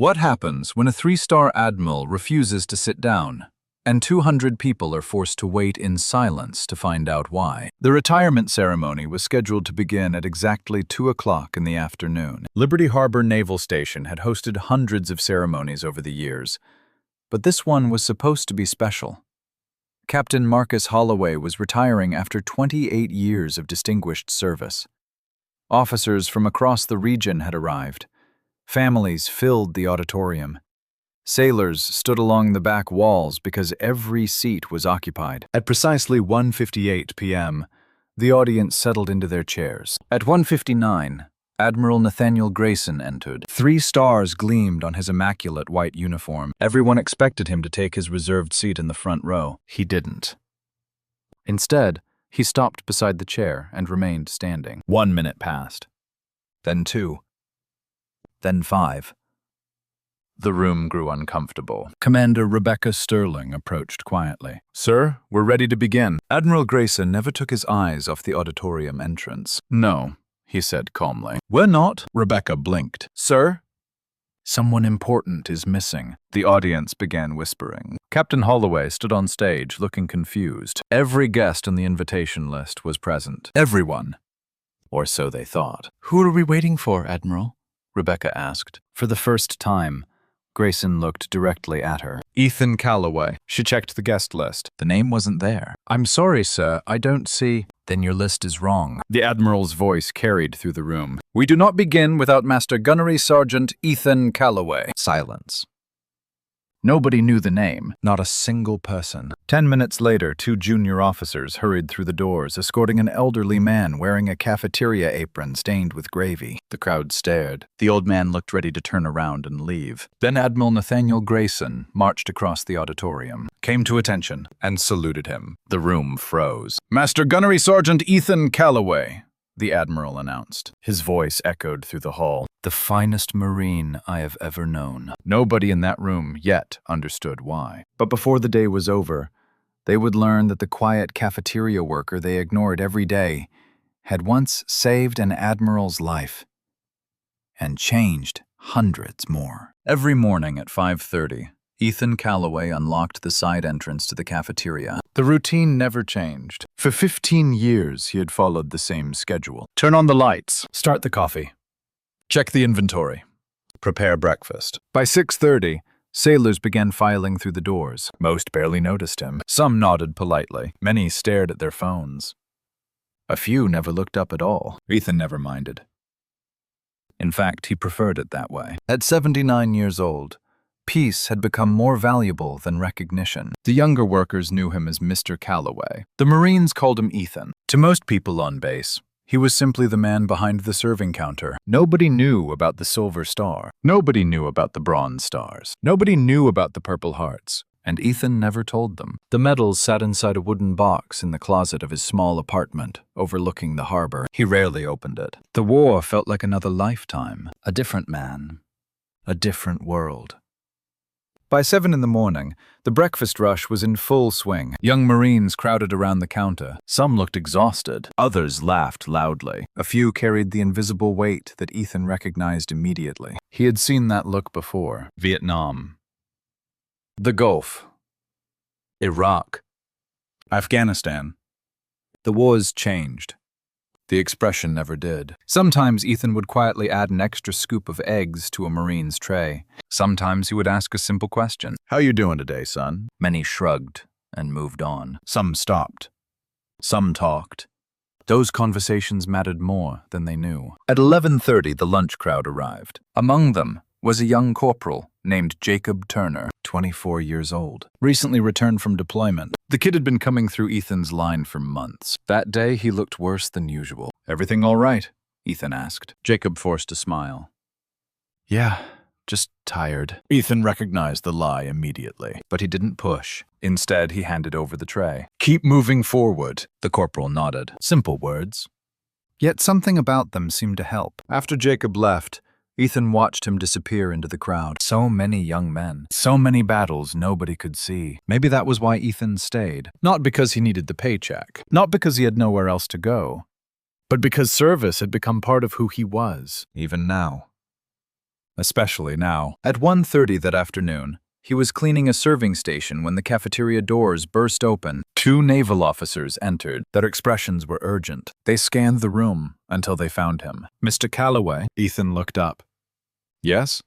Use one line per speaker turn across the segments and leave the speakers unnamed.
What happens when a 3-star admiral refuses to sit down, and 200 people are forced to wait in silence to find out why? The retirement ceremony was scheduled to begin at exactly 2 o'clock in the afternoon. Liberty Harbor Naval Station had hosted hundreds of ceremonies over the years, but this one was supposed to be special. Captain Marcus Holloway was retiring after 28 years of distinguished service. Officers from across the region had arrived. Families filled the auditorium. Sailors stood along the back walls because every seat was occupied. At precisely 1:58 p.m., the audience settled into their chairs. At 1:59, Admiral Nathaniel Grayson entered. 3 stars gleamed on his immaculate white uniform. Everyone expected him to take his reserved seat in the front row. He didn't. Instead, he stopped beside the chair and remained standing. 1 minute passed. Then 2. Then 5. The room grew uncomfortable. Commander Rebecca Sterling approached quietly. "Sir, we're ready to begin." Admiral Grayson never took his eyes off the auditorium entrance. "No," he said calmly. "We're not." Rebecca blinked. "Sir?" "Someone important is missing." The audience began whispering. Captain Holloway stood on stage, looking confused. Every guest on the invitation list was present. Everyone. Or so they thought. "Who are we waiting for, Admiral?" Rebecca asked. For the first time, Grayson looked directly at her. "Ethan Calloway." She checked the guest list. The name wasn't there. "I'm sorry, sir, I don't see." "Then your list is wrong." The Admiral's voice carried through the room. "We do not begin without Master Gunnery Sergeant Ethan Calloway." Silence. Nobody knew the name, not a single person. 10 minutes later, 2 junior officers hurried through the doors, escorting an elderly man wearing a cafeteria apron stained with gravy. The crowd stared. The old man looked ready to turn around and leave. Then Admiral Nathaniel Grayson marched across the auditorium, came to attention, and saluted him. The room froze. "Master Gunnery Sergeant Ethan Calloway," the Admiral announced. His voice echoed through the hall. "The finest Marine I have ever known." Nobody in that room yet understood why. But before the day was over, they would learn that the quiet cafeteria worker they ignored every day had once saved an admiral's life and changed hundreds more. Every morning at 5:30, Ethan Calloway unlocked the side entrance to the cafeteria. The routine never changed. For 15 years, he had followed the same schedule. Turn on the lights. Start the coffee. Check the inventory. Prepare breakfast. By 6:30, sailors began filing through the doors. Most barely noticed him. Some nodded politely. Many stared at their phones. A few never looked up at all. Ethan never minded. In fact, he preferred it that way. At 79 years old, peace had become more valuable than recognition. The younger workers knew him as Mr. Calloway. The Marines called him Ethan. To most people on base, he was simply the man behind the serving counter. Nobody knew about the Silver Star. Nobody knew about the Bronze Stars. Nobody knew about the Purple Hearts. And Ethan never told them. The medals sat inside a wooden box in the closet of his small apartment, overlooking the harbor. He rarely opened it. The war felt like another lifetime. A different man. A different world. By 7 in the morning, the breakfast rush was in full swing. Young Marines crowded around the counter. Some looked exhausted. Others laughed loudly. A few carried the invisible weight that Ethan recognized immediately. He had seen that look before. Vietnam. The Gulf. Iraq. Afghanistan. The wars changed. The expression never did. Sometimes Ethan would quietly add an extra scoop of eggs to a Marine's tray. Sometimes he would ask a simple question. "How you doing today, son?" Many shrugged and moved on. Some stopped. Some talked. Those conversations mattered more than they knew. At 11:30, the lunch crowd arrived. Among them was a young corporal named Jacob Turner, 24 years old, recently returned from deployment. The kid had been coming through Ethan's line for months. That day, he looked worse than usual. "Everything all right?" Ethan asked. Jacob forced a smile. "Yeah, just tired." Ethan recognized the lie immediately, but he didn't push. Instead, he handed over the tray. "Keep moving forward," the corporal nodded. Simple words. Yet something about them seemed to help. After Jacob left, Ethan watched him disappear into the crowd. So many young men. So many battles nobody could see. Maybe that was why Ethan stayed. Not because he needed the paycheck. Not because he had nowhere else to go. But because service had become part of who he was, even now. especially now. At 1:30 that afternoon, he was cleaning a serving station when the cafeteria doors burst open. Two naval officers entered. Their expressions were urgent. They scanned the room until they found him. "Mr. Calloway?" Ethan looked up. "Yes?"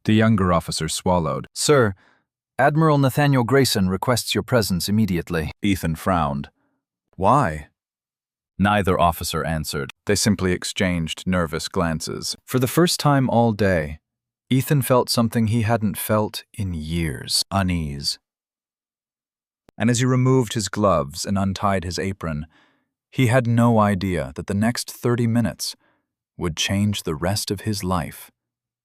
The younger officer swallowed. "Sir, Admiral Nathaniel Grayson requests your presence immediately." Ethan frowned. "Why?" Neither officer answered. They simply exchanged nervous glances. For the first time all day, Ethan felt something he hadn't felt in years: unease. And as he removed his gloves and untied his apron, he had no idea that the next 30 minutes would change the rest of his life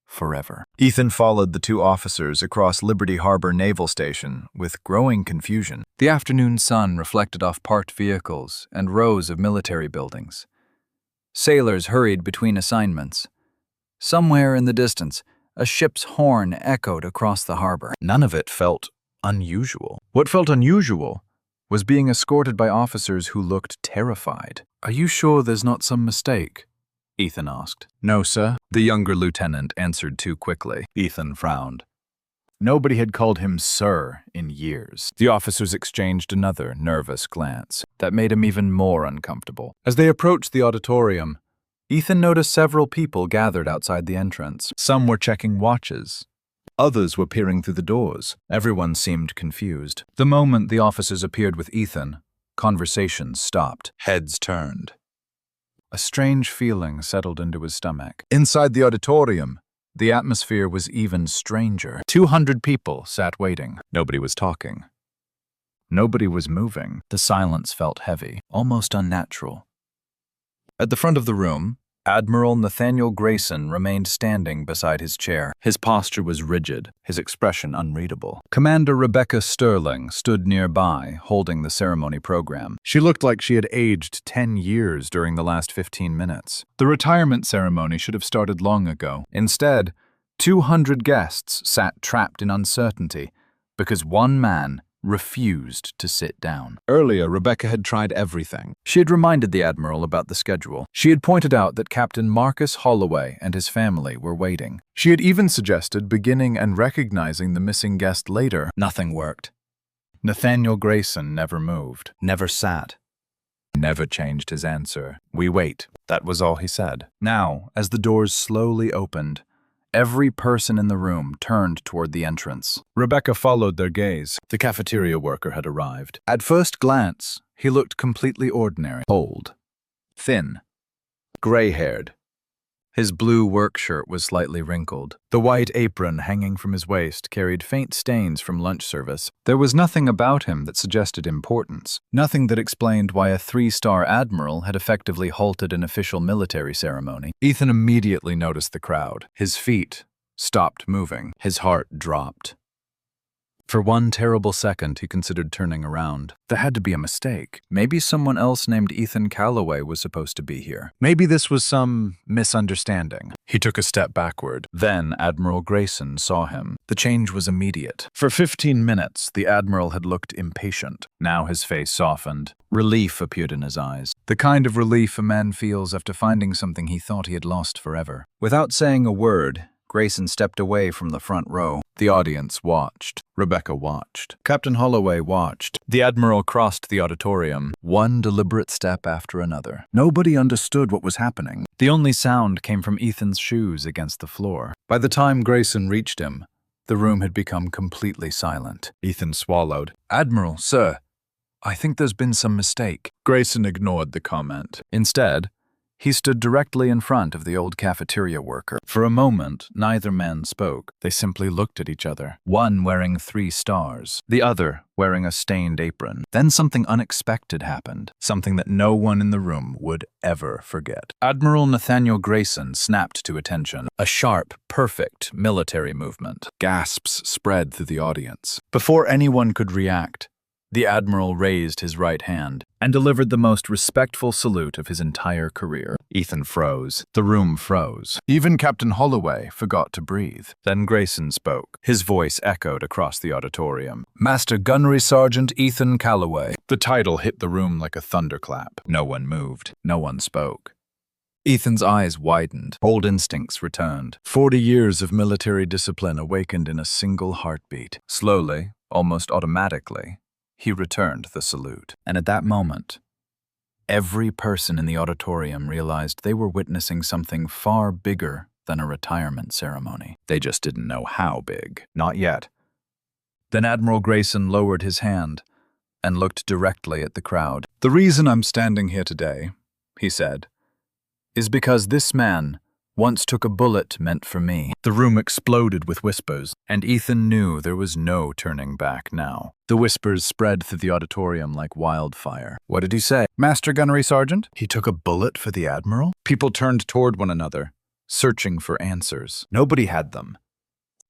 forever. Ethan followed the two officers across Liberty Harbor Naval Station with growing confusion. The afternoon sun reflected off parked vehicles and rows of military buildings. Sailors hurried between assignments. Somewhere in the distance, a ship's horn echoed across the harbor. None of it felt unusual. What felt unusual was being escorted by officers who looked terrified. "Are you sure there's not some mistake?" Ethan asked. "No, sir," the younger lieutenant answered too quickly. Ethan frowned. Nobody had called him sir in years. The officers exchanged another nervous glance that made him even more uncomfortable. As they approached the auditorium, Ethan noticed several people gathered outside the entrance. Some were checking watches. Others were peering through the doors. Everyone seemed confused. The moment the officers appeared with Ethan, conversations stopped. Heads turned. A strange feeling settled into his stomach. Inside the auditorium, the atmosphere was even stranger. 200 people sat waiting. Nobody was talking. Nobody was moving. The silence felt heavy, almost unnatural. At the front of the room, Admiral Nathaniel Grayson remained standing beside his chair. His posture was rigid, his expression unreadable. Commander Rebecca Sterling stood nearby, holding the ceremony program. She looked like she had aged 10 years during the last 15 minutes. The retirement ceremony should have started long ago. Instead, 200 guests sat trapped in uncertainty because one man refused to sit down. Earlier, Rebecca had tried everything. She had reminded the Admiral about the schedule. She had pointed out that Captain Marcus Holloway and his family were waiting. She had even suggested beginning and recognizing the missing guest later. Nothing worked. Nathaniel Grayson never moved, never sat, never changed his answer. "We wait." That was all he said. Now, as the doors slowly opened, every person in the room turned toward the entrance. Rebecca followed their gaze. The cafeteria worker had arrived. At first glance, he looked completely ordinary. Old, thin, gray-haired. His blue work shirt was slightly wrinkled. The white apron hanging from his waist carried faint stains from lunch service. There was nothing about him that suggested importance. Nothing that explained why a 3-star admiral had effectively halted an official military ceremony. Ethan immediately noticed the crowd. His feet stopped moving. His heart dropped. For one terrible second, he considered turning around. There had to be a mistake. Maybe someone else named Ethan Calloway was supposed to be here. Maybe this was some misunderstanding. He took a step backward. Then Admiral Grayson saw him. The change was immediate. For 15 minutes, the Admiral had looked impatient. Now his face softened. Relief appeared in his eyes. The kind of relief a man feels after finding something he thought he had lost forever. Without saying a word, Grayson stepped away from the front row. The audience watched. Rebecca watched. Captain Holloway watched. The Admiral crossed the auditorium, one deliberate step after another. Nobody understood what was happening. The only sound came from Ethan's shoes against the floor. By the time Grayson reached him, the room had become completely silent. Ethan swallowed. "Admiral, sir, I think there's been some mistake." Grayson ignored the comment. Instead, he stood directly in front of the old cafeteria worker. For a moment, neither man spoke. They simply looked at each other, one wearing 3 stars, the other wearing a stained apron. Then something unexpected happened, something that no one in the room would ever forget. Admiral Nathaniel Grayson snapped to attention. A sharp, perfect military movement. Gasps spread through the audience. Before anyone could react, the Admiral raised his right hand and delivered the most respectful salute of his entire career. Ethan froze. The room froze. Even Captain Holloway forgot to breathe. Then Grayson spoke. His voice echoed across the auditorium. "Master Gunnery Sergeant Ethan Calloway." The title hit the room like a thunderclap. No one moved. No one spoke. Ethan's eyes widened. Old instincts returned. 40 years of military discipline awakened in a single heartbeat. Slowly, almost automatically, he returned the salute. And at that moment, every person in the auditorium realized they were witnessing something far bigger than a retirement ceremony. They just didn't know how big. Not yet. Then Admiral Grayson lowered his hand and looked directly at the crowd. "The reason I'm standing here today," he said, "is because this man once took a bullet meant for me." The room exploded with whispers, and Ethan knew there was no turning back now. The whispers spread through the auditorium like wildfire. What did he say? "Master Gunnery Sergeant? He took a bullet for the Admiral?" People turned toward one another, searching for answers. Nobody had them.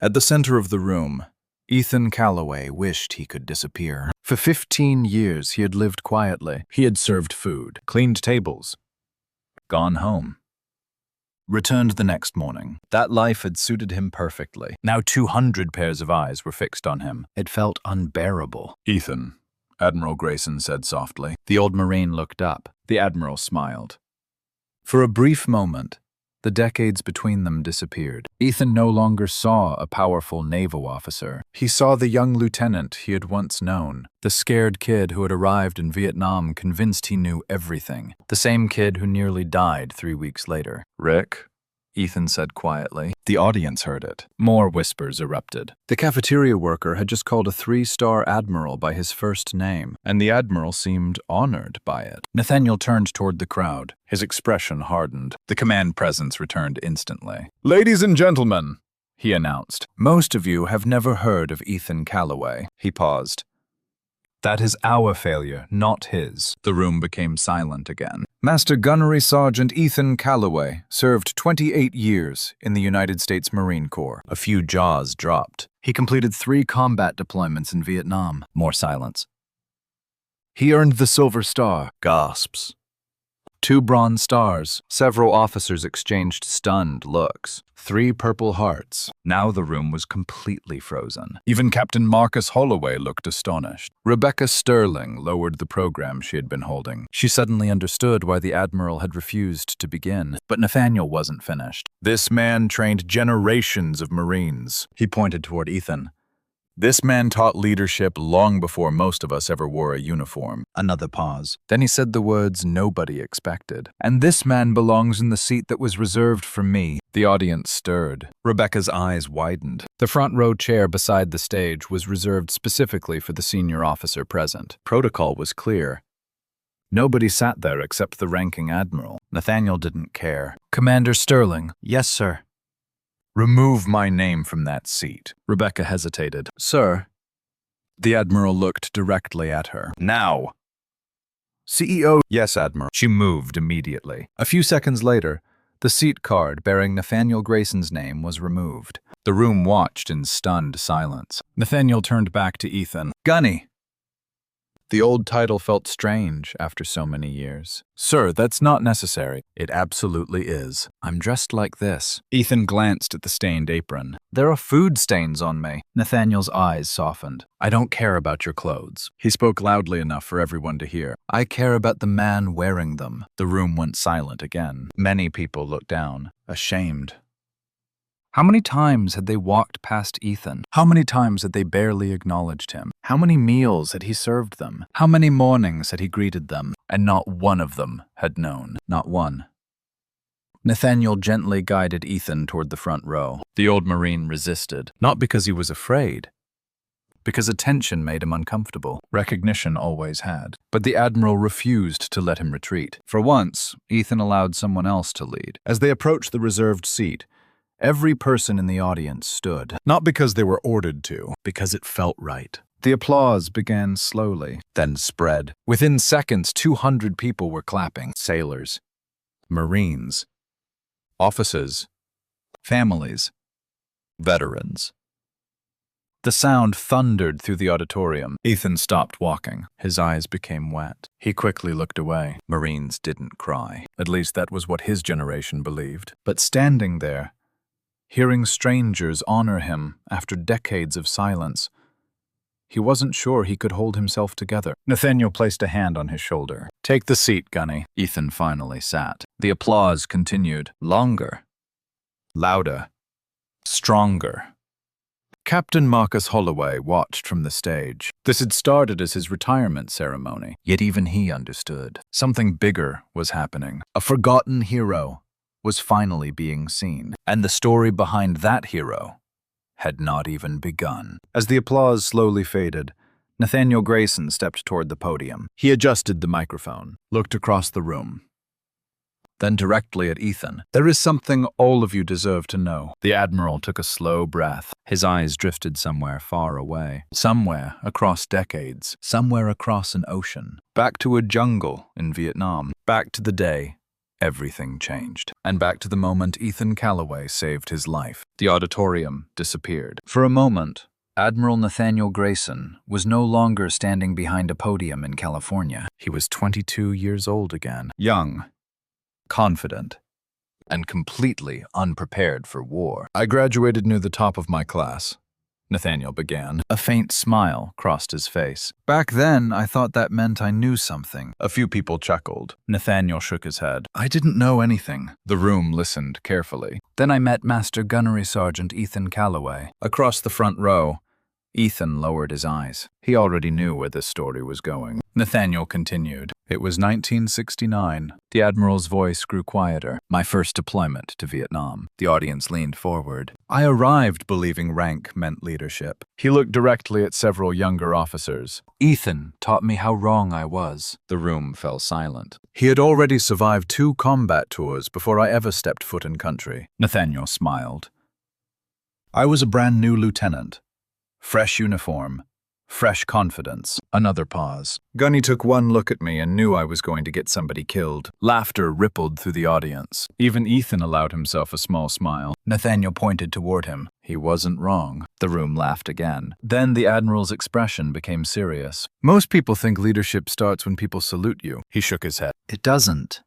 At the center of the room, Ethan Calloway wished he could disappear. For 15 years, he had lived quietly. He had served food, cleaned tables, gone home, returned the next morning. That life had suited him perfectly. Now 200 pairs of eyes were fixed on him. It felt unbearable. "Ethan," Admiral Grayson said softly. The old Marine looked up. The Admiral smiled. For a brief moment, the decades between them disappeared. Ethan no longer saw a powerful naval officer. He saw the young lieutenant he had once known, the scared kid who had arrived in Vietnam convinced he knew everything, the same kid who nearly died 3 weeks later. "Rick," Ethan said quietly. The audience heard it. More whispers erupted. The cafeteria worker had just called a 3-star admiral by his first name, and the admiral seemed honored by it. Nathaniel turned toward the crowd. His expression hardened. The command presence returned instantly. "Ladies and gentlemen," he announced, "most of you have never heard of Ethan Calloway." He paused. "That is our failure, not his." The room became silent again. Master Gunnery Sergeant Ethan Calloway served 28 years in the United States Marine Corps. A few jaws dropped. He completed 3 combat deployments in Vietnam. More silence. He earned the Silver Star. Gasps. 2 Bronze Stars. Several officers exchanged stunned looks. 3 Purple Hearts. Now the room was completely frozen. Even Captain Marcus Holloway looked astonished. Rebecca Sterling lowered the program she had been holding. She suddenly understood why the Admiral had refused to begin. But Nathaniel wasn't finished. "This man trained generations of Marines." He pointed toward Ethan. "This man taught leadership long before most of us ever wore a uniform." Another pause. Then he said the words nobody expected. "And this man belongs in the seat that was reserved for me." The audience stirred. Rebecca's eyes widened. The front row chair beside the stage was reserved specifically for the senior officer present. Protocol was clear. Nobody sat there except the ranking admiral. Nathaniel didn't care. "Commander Sterling." "Yes, sir." "Remove my name from that seat." Rebecca hesitated. "Sir." The Admiral looked directly at her. "Now." "CEO." "Yes, Admiral." She moved immediately. A few seconds later, the seat card bearing Nathaniel Grayson's name was removed. The room watched in stunned silence. Nathaniel turned back to Ethan. "Gunny." The old title felt strange after so many years. "Sir, that's not necessary." "It absolutely is. I'm dressed like this." Ethan glanced at the stained apron. "There are food stains on me." Nathaniel's eyes softened. "I don't care about your clothes." He spoke loudly enough for everyone to hear. "I care about the man wearing them." The room went silent again. Many people looked down, ashamed. How many times had they walked past Ethan? How many times had they barely acknowledged him? How many meals had he served them? How many mornings had he greeted them? And not one of them had known. Not one. Nathaniel gently guided Ethan toward the front row. The old Marine resisted, not because he was afraid, because attention made him uncomfortable. Recognition always had. But the Admiral refused to let him retreat. For once, Ethan allowed someone else to lead. As they approached the reserved seat, every person in the audience stood, not because they were ordered to, because it felt right. The applause began slowly, then spread. Within seconds, 200 people were clapping. Sailors, Marines, officers, families, veterans. The sound thundered through the auditorium. Ethan stopped walking. His eyes became wet. He quickly looked away. Marines didn't cry. At least that was what his generation believed. But standing there, hearing strangers honor him after decades of silence, He wasn't sure he could hold himself together. Nathaniel placed a hand on his shoulder. "Take the seat, Gunny." Ethan finally sat. The applause continued. Longer. Louder. Stronger. Captain Marcus Holloway watched from the stage. This had started as his retirement ceremony, yet even he understood. Something bigger was happening. A forgotten hero was finally being seen, and the story behind that hero had not even begun. As the applause slowly faded, Nathaniel Grayson stepped toward the podium. He adjusted the microphone, looked across the room, then directly at Ethan. "There is something all of you deserve to know." The Admiral took a slow breath. His eyes drifted somewhere far away. Somewhere across decades. Somewhere across an ocean. Back to a jungle in Vietnam. Back to the day everything changed. And back to the moment Ethan Calloway saved his life. The auditorium disappeared. For a moment, Admiral Nathaniel Grayson was no longer standing behind a podium in California. He was 22 years old again. Young, confident, and completely unprepared for war. "I graduated near the top of my class," Nathaniel began. A faint smile crossed his face. "Back then, I thought that meant I knew something." A few people chuckled. Nathaniel shook his head. "I didn't know anything." The room listened carefully. "Then I met Master Gunnery Sergeant Ethan Calloway." Across the front row, Ethan lowered his eyes. He already knew where this story was going. Nathaniel continued. "It was 1969. The Admiral's voice grew quieter. My first deployment to Vietnam." The audience leaned forward. "I arrived believing rank meant leadership." He looked directly at several younger officers. "Ethan taught me how wrong I was." The room fell silent. "He had already survived 2 combat tours before I ever stepped foot in country." Nathaniel smiled. "I was a brand new lieutenant. Fresh uniform, fresh confidence." Another pause. Gunny took one look at me and knew I was going to get somebody killed. Laughter rippled through the audience. Even Ethan allowed himself a small smile. Nathaniel pointed toward him. He wasn't wrong. The room laughed again. Then the Admiral's expression became serious. "Most people think leadership starts when people salute you." He shook his head. "It doesn't.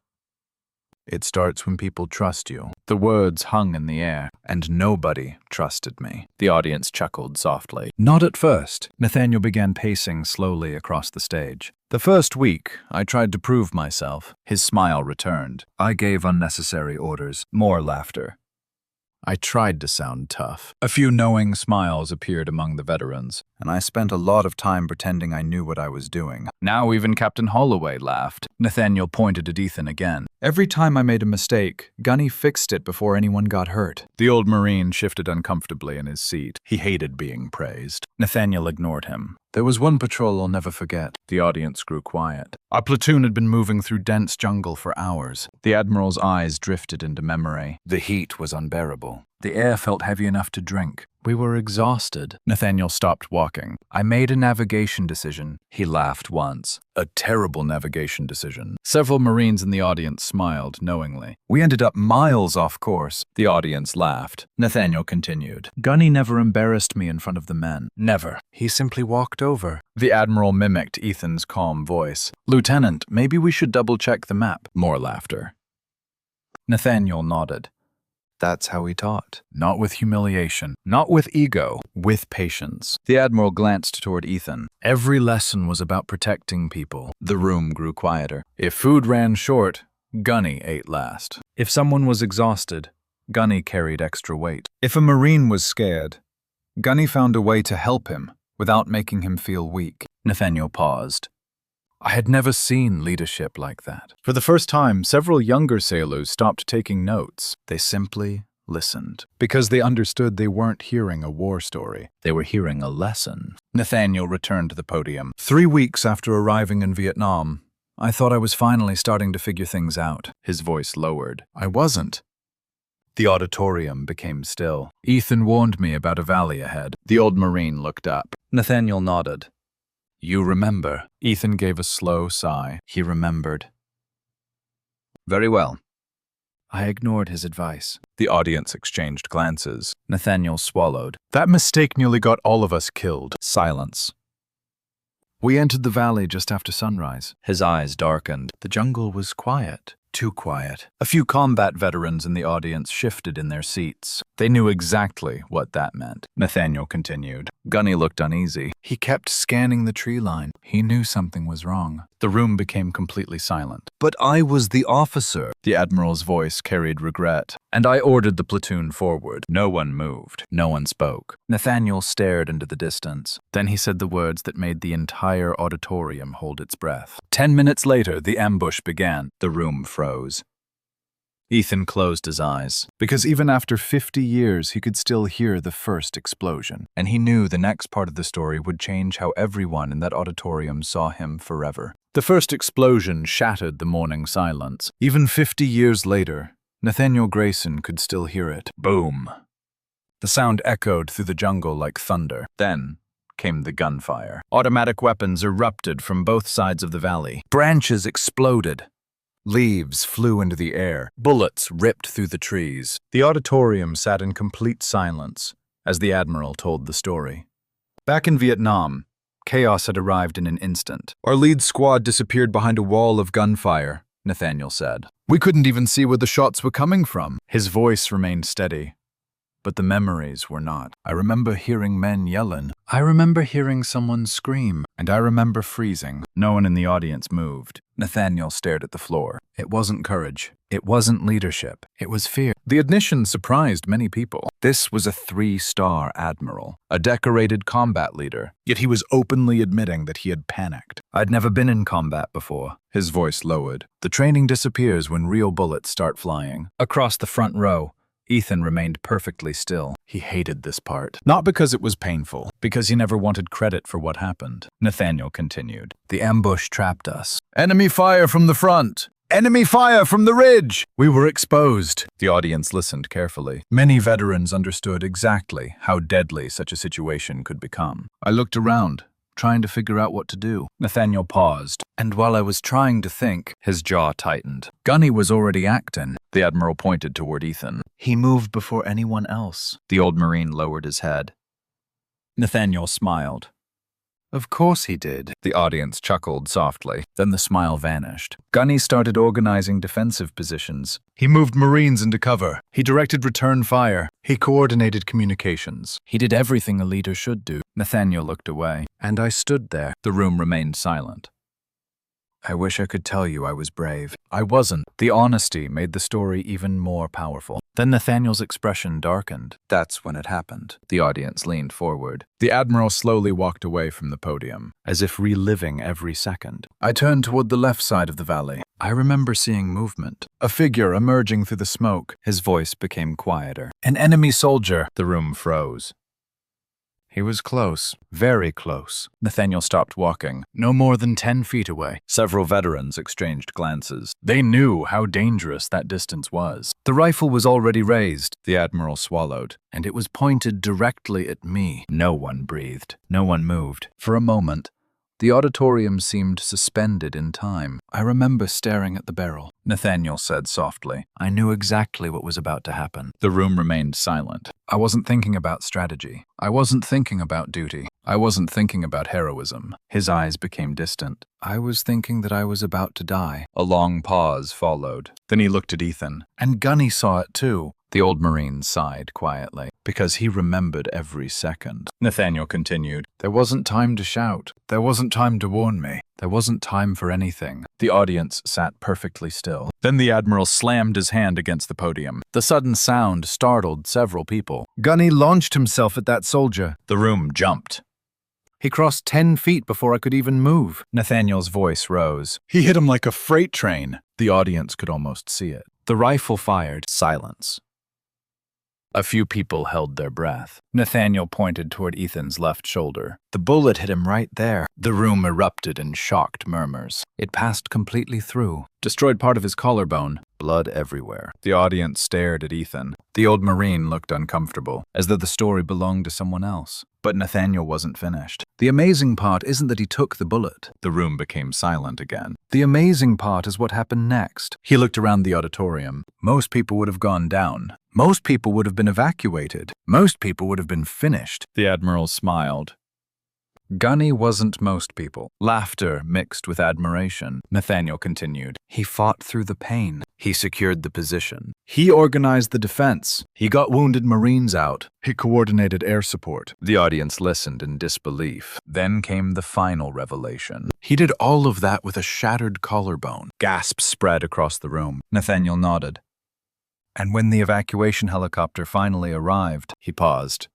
It starts when people trust you." The words hung in the air, and nobody trusted me. The audience chuckled softly. "Not at first." Nathaniel began pacing slowly across the stage. "The first week, I tried to prove myself." His smile returned. "I gave unnecessary orders." More laughter. I tried to sound tough. A few knowing smiles appeared among the veterans, and I spent a lot of time pretending I knew what I was doing. Now even Captain Holloway laughed. Nathaniel pointed at Ethan again. "Every time I made a mistake, Gunny fixed it before anyone got hurt." The old Marine shifted uncomfortably in his seat. He hated being praised. Nathaniel ignored him. "There was one patrol I'll never forget." The audience grew quiet. Our platoon had been moving through dense jungle for hours. The Admiral's eyes drifted into memory. The heat was unbearable. The air felt heavy enough to drink. We were exhausted. Nathaniel stopped walking. "I made a navigation decision." He laughed once. "A terrible navigation decision." Several Marines in the audience smiled knowingly. "We ended up miles off course." The audience laughed. Nathaniel continued. "Gunny never embarrassed me in front of the men. Never. He simply walked over." The Admiral mimicked Ethan's calm voice. "Lieutenant, maybe we should double-check the map." More laughter. Nathaniel nodded. That's how he taught. Not with humiliation, not with ego, with patience. The Admiral glanced toward Ethan. Every lesson was about protecting people. The room grew quieter. If food ran short, Gunny ate last. If someone was exhausted, Gunny carried extra weight. If a Marine was scared, Gunny found a way to help him without making him feel weak. Nathaniel paused. I had never seen leadership like that. For the first time, several younger sailors stopped taking notes. They simply listened, because they understood they weren't hearing a war story. They were hearing a lesson. Nathaniel returned to the podium. 3 weeks after arriving in Vietnam, I thought I was finally starting to figure things out. His voice lowered. I wasn't. The auditorium became still. Ethan warned me about a valley ahead. The old Marine looked up. Nathaniel nodded. You remember. Ethan gave a slow sigh. He remembered. Very well. I ignored his advice. The audience exchanged glances. Nathaniel swallowed. That mistake nearly got all of us killed. Silence. We entered the valley just after sunrise. His eyes darkened. The jungle was quiet. Too quiet. A few combat veterans in the audience shifted in their seats. They knew exactly what that meant. Nathaniel continued. Gunny looked uneasy. He kept scanning the tree line. He knew something was wrong. The room became completely silent. But I was the officer. The Admiral's voice carried regret. And I ordered the platoon forward. No one moved. No one spoke. Nathaniel stared into the distance. Then he said the words that made the entire auditorium hold its breath. 10 minutes later, the ambush began. The room froze. Ethan closed his eyes, because even after 50 years he could still hear the first explosion, and he knew the next part of the story would change how everyone in that auditorium saw him forever. The first explosion shattered the morning silence. Even 50 years later, Nathaniel Grayson could still hear it. Boom! The sound echoed through the jungle like thunder. Then came the gunfire. Automatic weapons erupted from both sides of the valley. Branches exploded. Leaves flew into the air. Bullets ripped through the trees. The auditorium sat in complete silence as the Admiral told the story. Back in Vietnam, chaos had arrived in an instant. Our lead squad disappeared behind a wall of gunfire, Nathaniel said. We couldn't even see where the shots were coming from. His voice remained steady, but the memories were not. I remember hearing men yelling. I remember hearing someone scream, and I remember freezing. No one in the audience moved. Nathaniel stared at the floor. It wasn't courage. It wasn't leadership. It was fear. The admission surprised many people. This was a 3-star admiral, a decorated combat leader, yet he was openly admitting that he had panicked. I'd never been in combat before. His voice lowered. The training disappears when real bullets start flying. Across the front row, Ethan remained perfectly still. He hated this part. Not because it was painful, because he never wanted credit for what happened. Nathaniel continued. The ambush trapped us. Enemy fire from the front! Enemy fire from the ridge! We were exposed. The audience listened carefully. Many veterans understood exactly how deadly such a situation could become. I looked around, trying to figure out what to do. Nathaniel paused, and while I was trying to think, his jaw tightened. Gunny was already acting. The Admiral pointed toward Ethan. He moved before anyone else. The old Marine lowered his head. Nathaniel smiled. Of course he did. The audience chuckled softly. Then the smile vanished. Gunny started organizing defensive positions. He moved Marines into cover. He directed return fire. He coordinated communications. He did everything a leader should do. Nathaniel looked away, and I stood there. The room remained silent. I wish I could tell you I was brave. I wasn't. The honesty made the story even more powerful. Then Nathaniel's expression darkened. That's when it happened. The audience leaned forward. The Admiral slowly walked away from the podium, as if reliving every second. I turned toward the left side of the valley. I remember seeing movement. A figure emerging through the smoke. His voice became quieter. An enemy soldier. The room froze. He was close, very close. Nathaniel stopped walking, no more than 10 feet away. Several veterans exchanged glances. They knew how dangerous that distance was. The rifle was already raised, the Admiral swallowed, and it was pointed directly at me. No one breathed. No one moved. For a moment, the auditorium seemed suspended in time. I remember staring at the barrel. Nathaniel said softly. I knew exactly what was about to happen. The room remained silent. I wasn't thinking about strategy. I wasn't thinking about duty. I wasn't thinking about heroism. His eyes became distant. I was thinking that I was about to die. A long pause followed. Then he looked at Ethan. And Gunny saw it too. The old Marine sighed quietly, because he remembered every second. Nathaniel continued. There wasn't time to shout. There wasn't time to warn me. There wasn't time for anything. The audience sat perfectly still. Then the Admiral slammed his hand against the podium. The sudden sound startled several people. Gunny launched himself at that soldier. The room jumped. He crossed 10 feet before I could even move. Nathaniel's voice rose. He hit him like a freight train. The audience could almost see it. The rifle fired. Silence. A few people held their breath. Nathaniel pointed toward Ethan's left shoulder. The bullet hit him right there. The room erupted in shocked murmurs. It passed completely through, destroyed part of his collarbone. Blood everywhere. The audience stared at Ethan. The old Marine looked uncomfortable, as though the story belonged to someone else. But Nathaniel wasn't finished. The amazing part isn't that he took the bullet. The room became silent again. The amazing part is what happened next. He looked around the auditorium. Most people would have gone down. Most people would have been evacuated. Most people would have been finished. The Admiral smiled. Gunny wasn't most people. Laughter mixed with admiration. Nathaniel continued. He fought through the pain. He secured the position. He organized the defense. He got wounded Marines out. He coordinated air support. The audience listened in disbelief. Then came the final revelation. He did all of that with a shattered collarbone. Gasps spread across the room. Nathaniel nodded. And when the evacuation helicopter finally arrived, he paused.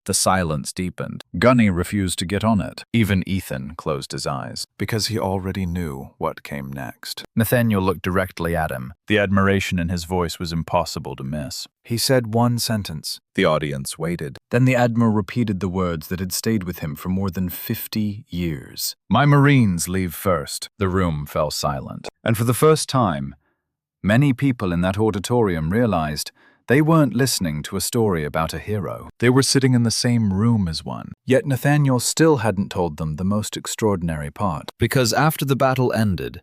The silence deepened. Gunny refused to get on it. Even Ethan closed his eyes, because he already knew what came next. Nathaniel looked directly at him. The admiration in his voice was impossible to miss. He said one sentence. The audience waited. Then the Admiral repeated the words that had stayed with him for more than 50 years. "My Marines leave first." The room fell silent. And for the first time, many people in that auditorium realized they weren't listening to a story about a hero. They were sitting in the same room as one. Yet Nathaniel still hadn't told them the most extraordinary part. Because after the battle ended,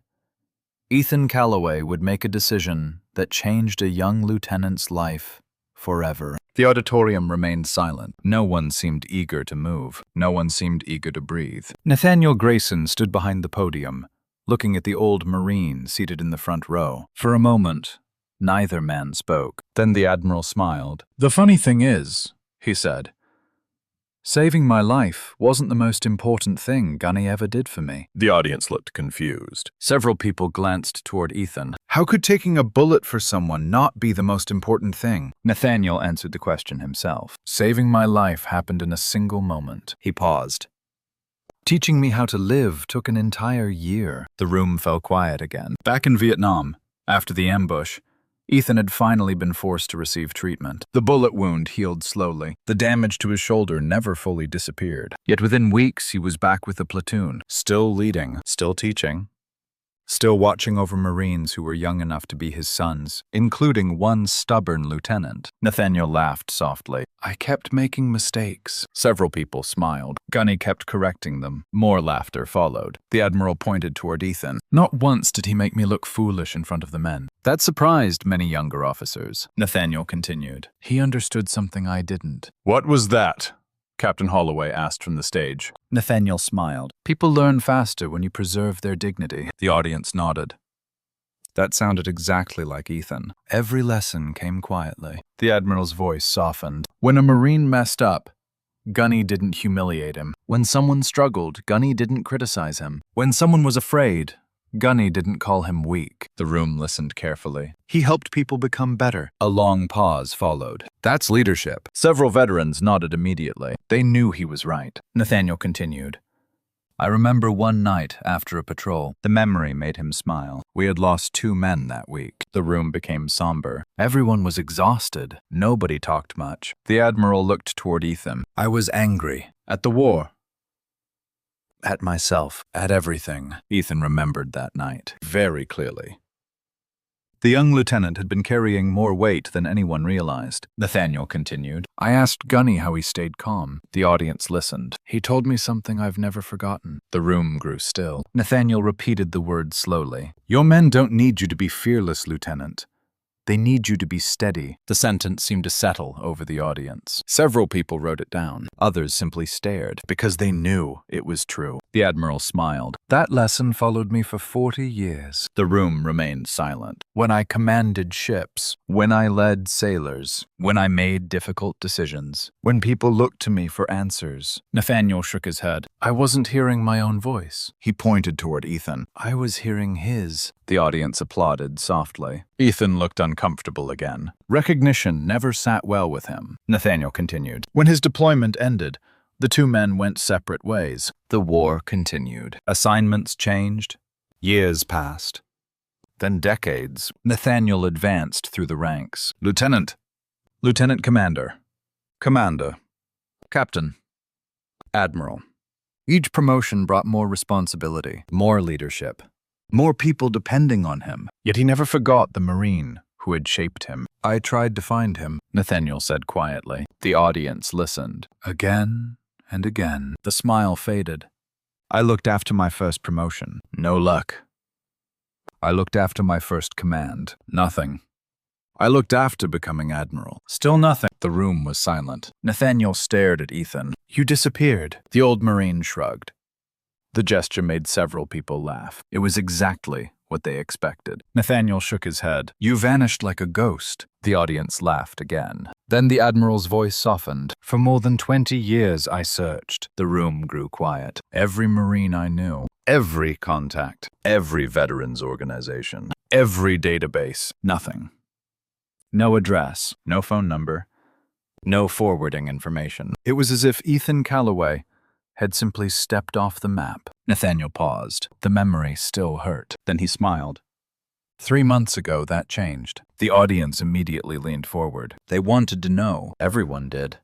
Ethan Calloway would make a decision that changed a young lieutenant's life forever. The auditorium remained silent. No one seemed eager to move. No one seemed eager to breathe. Nathaniel Grayson stood behind the podium, looking at the old Marine seated in the front row. For a moment, neither man spoke. Then the Admiral smiled. "The funny thing is," he said, "saving my life wasn't the most important thing Gunny ever did for me." The audience looked confused. Several people glanced toward Ethan. How could taking a bullet for someone not be the most important thing? Nathaniel answered the question himself. "Saving my life happened in a single moment." He paused. "Teaching me how to live took an entire year." The room fell quiet again. Back in Vietnam, after the ambush, Ethan had finally been forced to receive treatment. The bullet wound healed slowly. The damage to his shoulder never fully disappeared. Yet within weeks, he was back with the platoon, still leading, still teaching, still watching over Marines who were young enough to be his sons, including one stubborn lieutenant. Nathaniel laughed softly. "I kept making mistakes." Several people smiled. Gunny kept correcting them. More laughter followed. The Admiral pointed toward Ethan. "Not once did he make me look foolish in front of the men." That surprised many younger officers. Nathaniel continued. "He understood something I didn't." "What was that?" Captain Holloway asked from the stage. Nathaniel smiled. "People learn faster when you preserve their dignity." The audience nodded. That sounded exactly like Ethan. Every lesson came quietly. The Admiral's voice softened. When a Marine messed up, Gunny didn't humiliate him. When someone struggled, Gunny didn't criticize him. When someone was afraid, Gunny didn't call him weak. The room listened carefully. He helped people become better. A long pause followed. That's leadership. Several veterans nodded immediately. They knew he was right. Nathaniel continued. "I remember one night after a patrol. The memory made him smile. We had lost 2 men that week." The room became somber. Everyone was exhausted. Nobody talked much. The Admiral looked toward Ethan. "I was angry. At the war. At myself. At everything." Ethan remembered that night very clearly. The young lieutenant had been carrying more weight than anyone realized. Nathaniel continued. "I asked Gunny how he stayed calm." The audience listened. "He told me something I've never forgotten." The room grew still. Nathaniel repeated the words slowly. "Your men don't need you to be fearless, Lieutenant. They need you to be steady." The sentence seemed to settle over the audience. Several people wrote it down. Others simply stared, because they knew it was true. The Admiral smiled. "That lesson followed me for 40 years. The room remained silent. When I commanded ships, when I led sailors, when I made difficult decisions, when people looked to me for answers." Nathaniel shook his head. "I wasn't hearing my own voice." He pointed toward Ethan. "I was hearing his." The audience applauded softly. Ethan looked uncomfortable again. Recognition never sat well with him. Nathaniel continued. When his deployment ended, the 2 men went separate ways. The war continued. Assignments changed. Years passed. Then decades. Nathaniel advanced through the ranks. Lieutenant. Lieutenant Commander. Commander. Captain. Admiral. Each promotion brought more responsibility, more leadership, more people depending on him. Yet he never forgot the Marine who had shaped him. "I tried to find him," Nathaniel said quietly. The audience listened. Again and again. The smile faded. "I looked after my first promotion. No luck. I looked after my first command. Nothing. I looked after becoming Admiral. Still nothing." The room was silent. Nathaniel stared at Ethan. "You disappeared." The old Marine shrugged. The gesture made several people laugh. It was exactly what they expected. Nathaniel shook his head. "You vanished like a ghost." The audience laughed again. Then the Admiral's voice softened. "For more than 20 years I searched." The room grew quiet. Every Marine I knew, every contact, every veterans organization, every database, nothing. No address, no phone number, no forwarding information. It was as if Ethan Calloway had simply stepped off the map. Nathaniel paused. The memory still hurt. Then he smiled. 3 months ago, that changed. The audience immediately leaned forward. They wanted to know. Everyone did.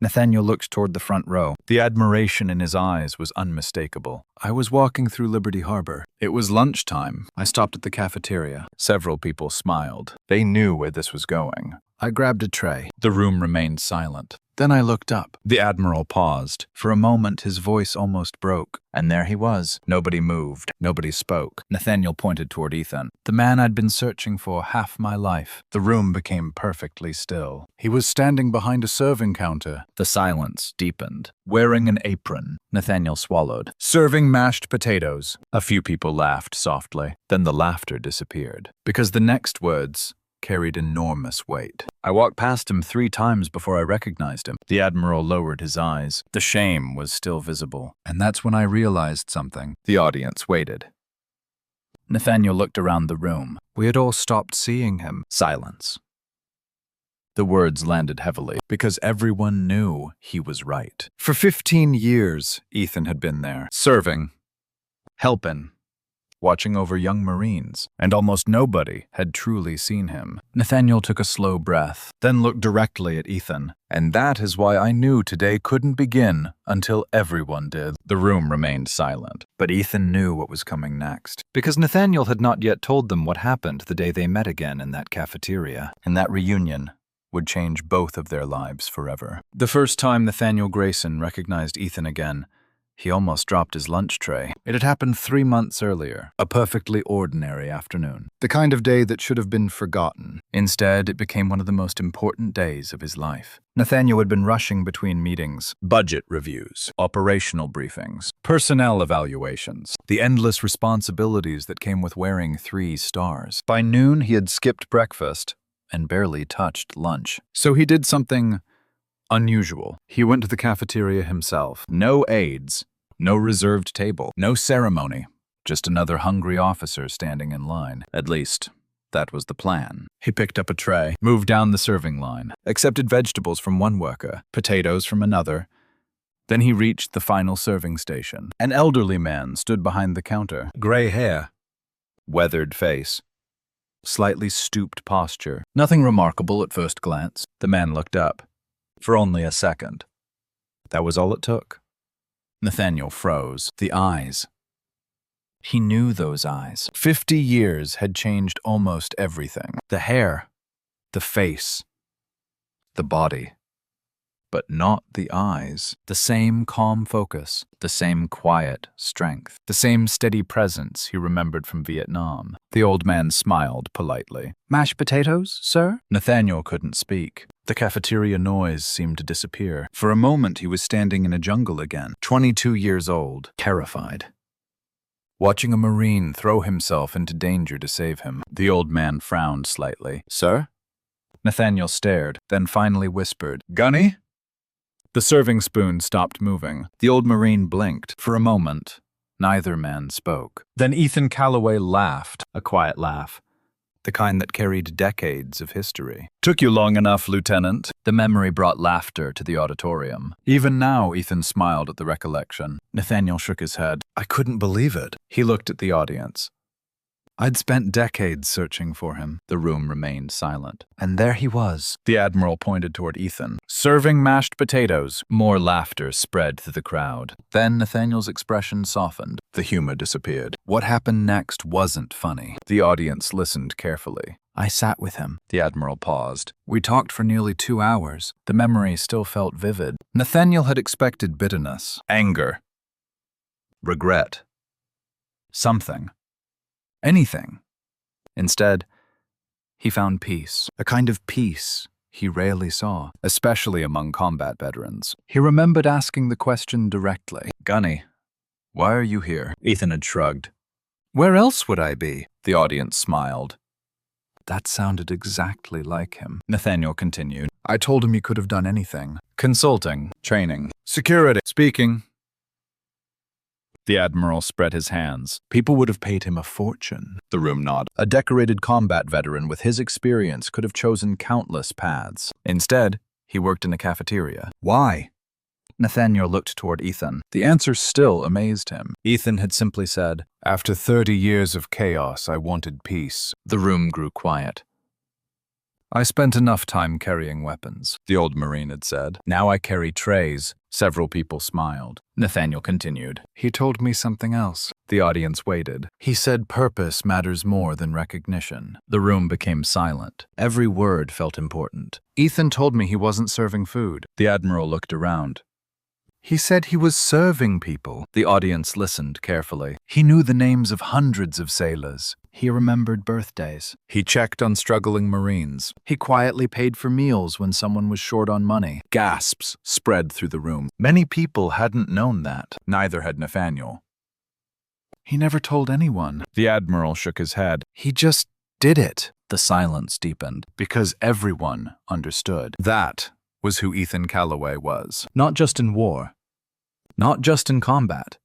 Nathaniel looked toward the front row. The admiration in his eyes was unmistakable. "I was walking through Liberty Harbor. It was lunchtime. I stopped at the cafeteria." Several people smiled. They knew where this was going. I grabbed a tray. The room remained silent. Then I looked up. The Admiral paused. For a moment, his voice almost broke. And there he was. Nobody moved. Nobody spoke. Nathaniel pointed toward Ethan. "The man I'd been searching for half my life." The room became perfectly still. He was standing behind a serving counter. The silence deepened. Wearing an apron. Nathaniel swallowed. "Serving mashed potatoes." A few people laughed softly. Then the laughter disappeared. Because the next words carried enormous weight. "I walked past him 3 times before I recognized him." The Admiral lowered his eyes. The shame was still visible. "And that's when I realized something." The audience waited. Nathaniel looked around the room. We had all stopped seeing him. Silence. The words landed heavily, because everyone knew he was right. For 15 years, Ethan had been there, serving, helping, watching over young Marines, and almost nobody had truly seen him. Nathaniel took a slow breath, then looked directly at Ethan. "And that is why I knew today couldn't begin until everyone did." The room remained silent, but Ethan knew what was coming next, because Nathaniel had not yet told them what happened the day they met again in that cafeteria. And that reunion would change both of their lives forever. The first time Nathaniel Grayson recognized Ethan again, he almost dropped his lunch tray. It had happened 3 months earlier, a perfectly ordinary afternoon. The kind of day that should have been forgotten. Instead, it became one of the most important days of his life. Nathaniel had been rushing between meetings, budget reviews, operational briefings, personnel evaluations, the endless responsibilities that came with wearing 3 stars. By noon, he had skipped breakfast and barely touched lunch. So he did something unusual. He went to the cafeteria himself. No aides, no reserved table, no ceremony, just another hungry officer standing in line. At least, that was the plan. He picked up a tray, moved down the serving line, accepted vegetables from one worker, potatoes from another. Then he reached the final serving station. An elderly man stood behind the counter. Gray hair, weathered face, slightly stooped posture. Nothing remarkable at first glance. The man looked up. For only a second. That was all it took. Nathaniel froze. The eyes. He knew those eyes. 50 years had changed almost everything. The hair, the face, the body. But not the eyes. The same calm focus, the same quiet strength, the same steady presence he remembered from Vietnam. The old man smiled politely. "Mashed potatoes, sir?" Nathaniel couldn't speak. The cafeteria noise seemed to disappear. For a moment, he was standing in a jungle again, 22 years old, terrified, watching a Marine throw himself into danger to save him. The old man frowned slightly. "Sir?" Nathaniel stared, then finally whispered, "Gunny?" The serving spoon stopped moving. The old Marine blinked. For a moment, neither man spoke. Then Ethan Calloway laughed, a quiet laugh, the kind that carried decades of history. "Took you long enough, Lieutenant." The memory brought laughter to the auditorium. Even now, Ethan smiled at the recollection. Nathaniel shook his head. "I couldn't believe it." He looked at the audience. I'd spent decades searching for him. The room remained silent. And there he was. The Admiral pointed toward Ethan, serving mashed potatoes. More laughter spread through the crowd. Then Nathaniel's expression softened. The humor disappeared. What happened next wasn't funny. The audience listened carefully. I sat with him. The Admiral paused. We talked for nearly 2 hours. The memory still felt vivid. Nathaniel had expected bitterness, anger, regret, something. Anything. Instead, he found peace, a kind of peace he rarely saw, especially among combat veterans. He remembered asking the question directly. "Gunny, why are you here?" Ethan had shrugged. "Where else would I be?" The audience smiled. That sounded exactly like him. Nathaniel continued. "I told him he could have done anything. Consulting, training, security, speaking." The Admiral spread his hands. People would have paid him a fortune. The room nodded. A decorated combat veteran with his experience could have chosen countless paths. Instead, he worked in a cafeteria. Why? Nathaniel looked toward Ethan. The answer still amazed him. Ethan had simply said, "After 30 years of chaos, I wanted peace." The room grew quiet. "I spent enough time carrying weapons," the old Marine had said. "Now I carry trays." Several people smiled. Nathaniel continued. "He told me something else." The audience waited. "He said purpose matters more than recognition." The room became silent. Every word felt important. "Ethan told me he wasn't serving food." The Admiral looked around. "He said he was serving people." The audience listened carefully. "He knew the names of hundreds of sailors. He remembered birthdays. He checked on struggling Marines. He quietly paid for meals when someone was short on money." Gasps spread through the room. Many people hadn't known that. Neither had Nathaniel. "He never told anyone." The Admiral shook his head. "He just did it." The silence deepened, because everyone understood. That was who Ethan Calloway was. Not just in war. Not just in combat.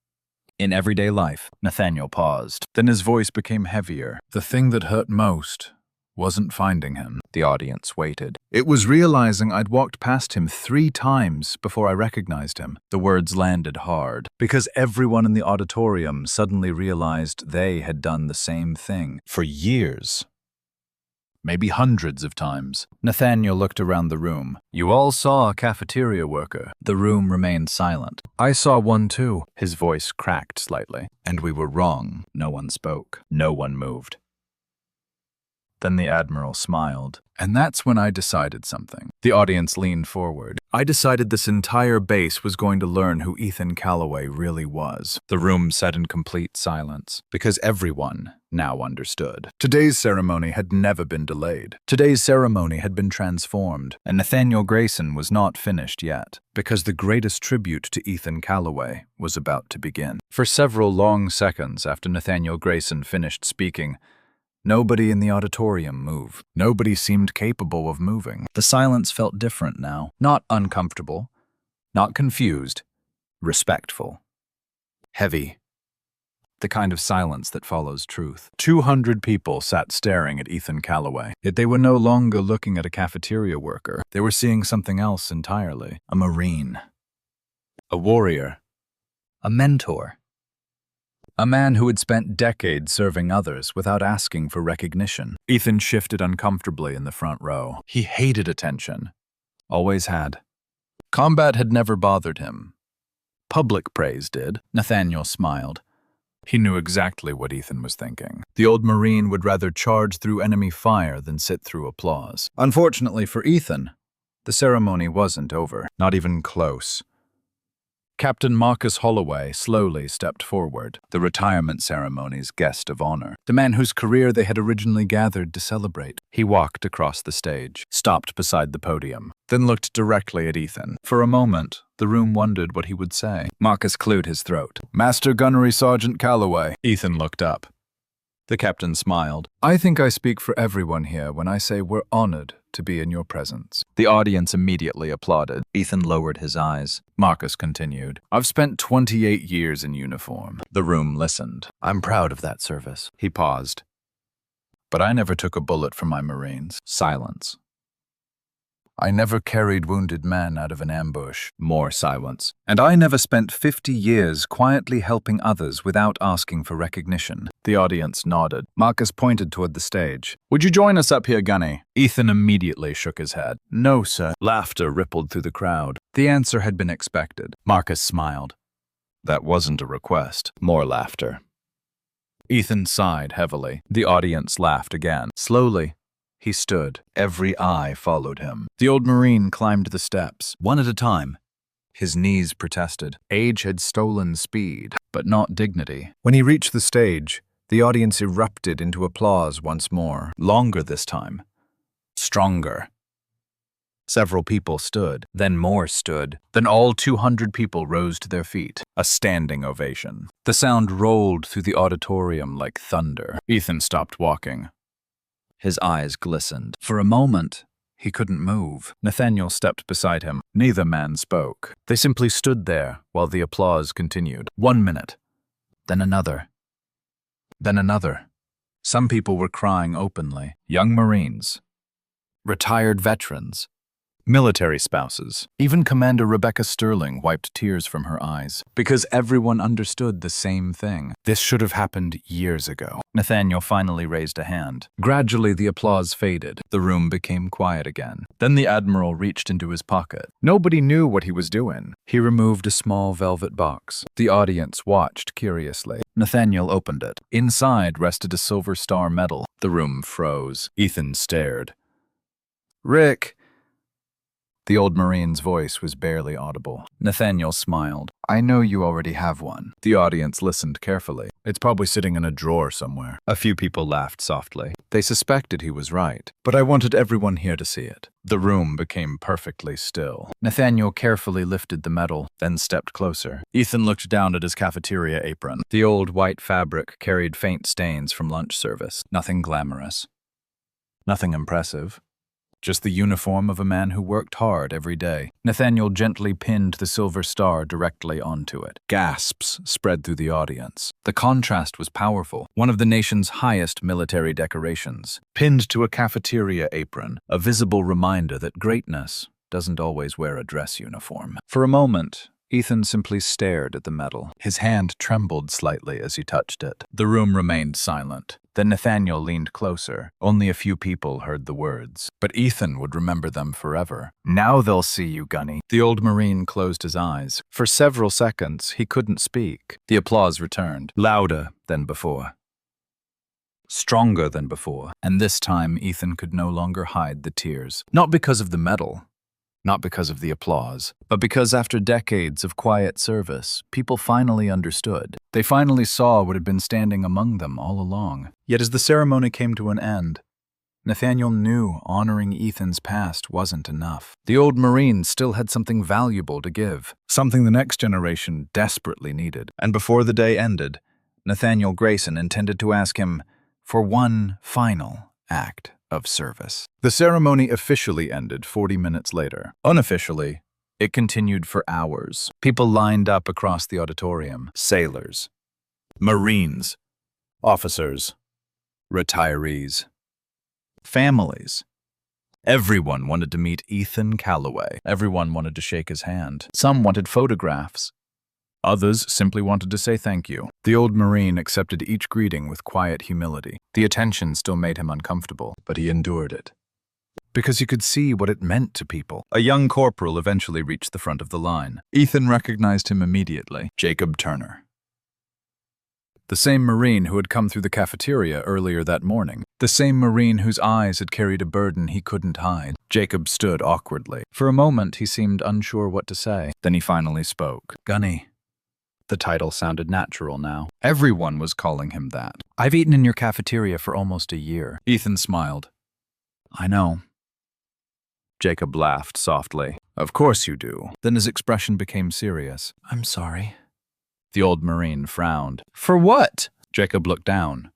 In everyday life. Nathaniel paused. Then his voice became heavier. "The thing that hurt most wasn't finding him." The audience waited. "It was realizing I'd walked past him 3 times before I recognized him." The words landed hard, because everyone in the auditorium suddenly realized they had done the same thing for years. Maybe hundreds of times. Nathaniel looked around the room. "You all saw a cafeteria worker." The room remained silent. "I saw one too." His voice cracked slightly. "And we were wrong." No one spoke. No one moved. Then the Admiral smiled. "And that's when I decided something." The audience leaned forward. "I decided this entire base was going to learn who Ethan Calloway really was." The room sat in complete silence, because everyone now understood. Today's ceremony had never been delayed. Today's ceremony had been transformed, and Nathaniel Grayson was not finished yet, because the greatest tribute to Ethan Calloway was about to begin. For several long seconds after Nathaniel Grayson finished speaking, nobody in the auditorium moved. Nobody seemed capable of moving. The silence felt different now. Not uncomfortable, not confused, respectful, heavy. The kind of silence that follows truth. 200 people sat staring at Ethan Calloway. Yet they were no longer looking at a cafeteria worker. They were seeing something else entirely. A Marine. A warrior. A mentor. A man who had spent decades serving others without asking for recognition. Ethan shifted uncomfortably in the front row. He hated attention. Always had. Combat had never bothered him. Public praise did. Nathaniel smiled. He knew exactly what Ethan was thinking. The old Marine would rather charge through enemy fire than sit through applause. Unfortunately for Ethan, the ceremony wasn't over. Not even close. Captain Marcus Holloway slowly stepped forward, the retirement ceremony's guest of honor, the man whose career they had originally gathered to celebrate. He walked across the stage, stopped beside the podium, then looked directly at Ethan. For a moment, the room wondered what he would say. Marcus cleared his throat. "Master Gunnery Sergeant Calloway." Ethan looked up. The captain smiled. "I think I speak for everyone here when I say we're honored to be in your presence." The audience immediately applauded. Ethan lowered his eyes. Marcus continued. "I've spent 28 years in uniform." The room listened. "I'm proud of that service." He paused. "But I never took a bullet from my Marines." Silence. "I never carried wounded men out of an ambush." More silence. "And I never spent 50 years quietly helping others without asking for recognition." The audience nodded. Marcus pointed toward the stage. "Would you join us up here, Gunny?" Ethan immediately shook his head. "No, sir." Laughter rippled through the crowd. The answer had been expected. Marcus smiled. "That wasn't a request." More laughter. Ethan sighed heavily. The audience laughed again. Slowly, he stood. Every eye followed him. The old Marine climbed the steps, one at a time. His knees protested. Age had stolen speed, but not dignity. When he reached the stage, the audience erupted into applause once more. Longer this time. Stronger. Several people stood, then more stood. Then all 200 people rose to their feet. A standing ovation. The sound rolled through the auditorium like thunder. Ethan stopped walking. His eyes glistened. For a moment, he couldn't move. Nathaniel stepped beside him. Neither man spoke. They simply stood there while the applause continued. 1 minute. Then another. Then another. Some people were crying openly. Young Marines. Retired veterans. Military spouses. Even Commander Rebecca Sterling wiped tears from her eyes. Because everyone understood the same thing. This should have happened years ago. Nathaniel finally raised a hand. Gradually, the applause faded. The room became quiet again. Then the Admiral reached into his pocket. Nobody knew what he was doing. He removed a small velvet box. The audience watched curiously. Nathaniel opened it. Inside rested a Silver Star medal. The room froze. Ethan stared. "Rick." The old Marine's voice was barely audible. Nathaniel smiled. "I know you already have one." The audience listened carefully. "It's probably sitting in a drawer somewhere." A few people laughed softly. They suspected he was right, but I wanted everyone here to see it. The room became perfectly still. Nathaniel carefully lifted the medal, then stepped closer. Ethan looked down at his cafeteria apron. The old white fabric carried faint stains from lunch service. Nothing glamorous. Nothing impressive. Just the uniform of a man who worked hard every day. Nathaniel gently pinned the Silver Star directly onto it. Gasps spread through the audience. The contrast was powerful. One of the nation's highest military decorations. Pinned to a cafeteria apron, a visible reminder that greatness doesn't always wear a dress uniform. For a moment, Ethan simply stared at the medal. His hand trembled slightly as he touched it. The room remained silent. Then Nathaniel leaned closer. Only a few people heard the words. But Ethan would remember them forever. "Now they'll see you, Gunny." The old Marine closed his eyes. For several seconds, he couldn't speak. The applause returned, louder than before. Stronger than before. And this time, Ethan could no longer hide the tears. Not because of the medal. Not because of the applause, but because after decades of quiet service, people finally understood. They finally saw what had been standing among them all along. Yet as the ceremony came to an end, Nathaniel knew honoring Ethan's past wasn't enough. The old Marine still had something valuable to give, something the next generation desperately needed. And before the day ended, Nathaniel Grayson intended to ask him for one final act of service. The ceremony officially ended 40 minutes later. Unofficially, it continued for hours. People lined up across the auditorium. Sailors, Marines, officers, retirees, families. Everyone wanted to meet Ethan Calloway. Everyone wanted to shake his hand. Some wanted photographs. Others simply wanted to say thank you. The old Marine accepted each greeting with quiet humility. The attention still made him uncomfortable, but he endured it. Because he could see what it meant to people. A young corporal eventually reached the front of the line. Ethan recognized him immediately. Jacob Turner. The same Marine who had come through the cafeteria earlier that morning. The same Marine whose eyes had carried a burden he couldn't hide. Jacob stood awkwardly. For a moment, he seemed unsure what to say. Then he finally spoke. "Gunny." The title sounded natural now. Everyone was calling him that. "I've eaten in your cafeteria for almost a year." Ethan smiled. "I know." Jacob laughed softly. "Of course you do." Then his expression became serious. "I'm sorry." The old Marine frowned. "For what?" Jacob looked down.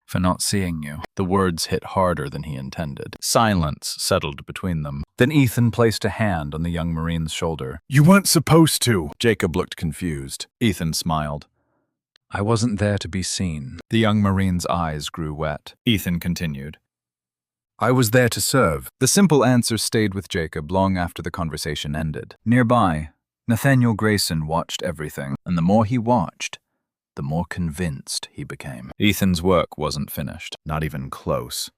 "For not seeing you." The words hit harder than he intended. Silence settled between them. Then Ethan placed a hand on the young Marine's shoulder. "You weren't supposed to." Jacob looked confused. Ethan smiled. "I wasn't there to be seen." The young Marine's eyes grew wet. Ethan continued. "I was there to serve." The simple answer stayed with Jacob long after the conversation ended. Nearby, Nathaniel Grayson watched everything, and the more he watched, the more convinced he became. Ethan's work wasn't finished, not even close.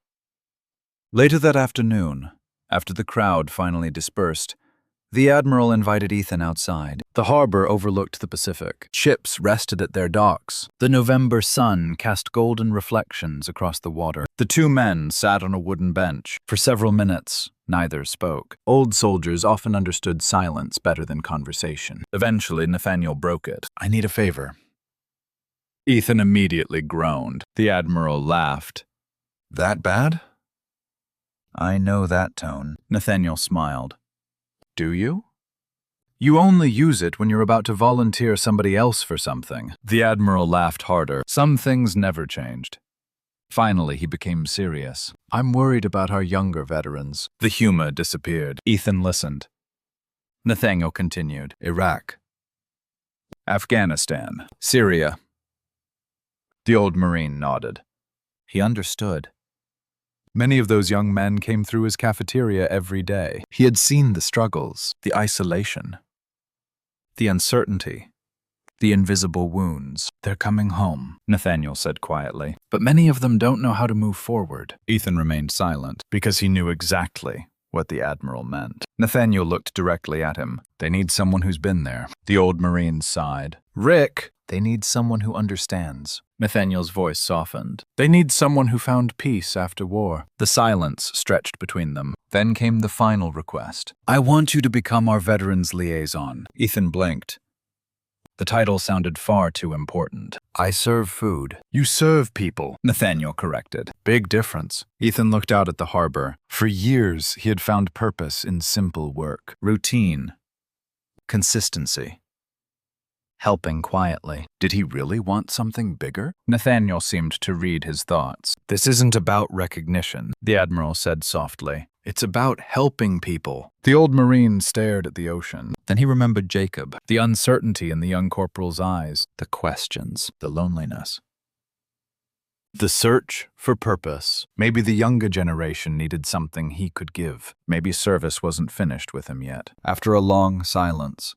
Later that afternoon, after the crowd finally dispersed, the Admiral invited Ethan outside. The harbor overlooked the Pacific. Ships rested at their docks. The November sun cast golden reflections across the water. The two men sat on a wooden bench. For several minutes, neither spoke. Old soldiers often understood silence better than conversation. Eventually, Nathaniel broke it. "I need a favor." Ethan immediately groaned. The Admiral laughed. "That bad?" I know that tone. Nathaniel smiled. Do you? You only use it when you're about to volunteer somebody else for something. The Admiral laughed harder. Some things never changed. Finally, he became serious. I'm worried about our younger veterans. The humor disappeared. Ethan listened. Nathaniel continued. Iraq. Afghanistan. Syria. The old Marine nodded. He understood. Many of those young men came through his cafeteria every day. He had seen the struggles, the isolation, the uncertainty, the invisible wounds. They're coming home, Nathaniel said quietly. But many of them don't know how to move forward. Ethan remained silent because he knew exactly what the Admiral meant. Nathaniel looked directly at him. They need someone who's been there. The old Marine sighed. Rick, they need someone who understands. Nathaniel's voice softened. They need someone who found peace after war. The silence stretched between them. Then came the final request. I want you to become our veterans liaison. Ethan blinked. The title sounded far too important. I serve food. You serve people, Nathaniel corrected. Big difference. Ethan looked out at the harbor. For years, he had found purpose in simple work. Routine. Consistency. Helping quietly. Did he really want something bigger? Nathaniel seemed to read his thoughts. This isn't about recognition, the Admiral said softly. It's about helping people. The old Marine stared at the ocean. Then he remembered Jacob, the uncertainty in the young corporal's eyes, the questions, the loneliness. The search for purpose. Maybe the younger generation needed something he could give. Maybe service wasn't finished with him yet. After a long silence,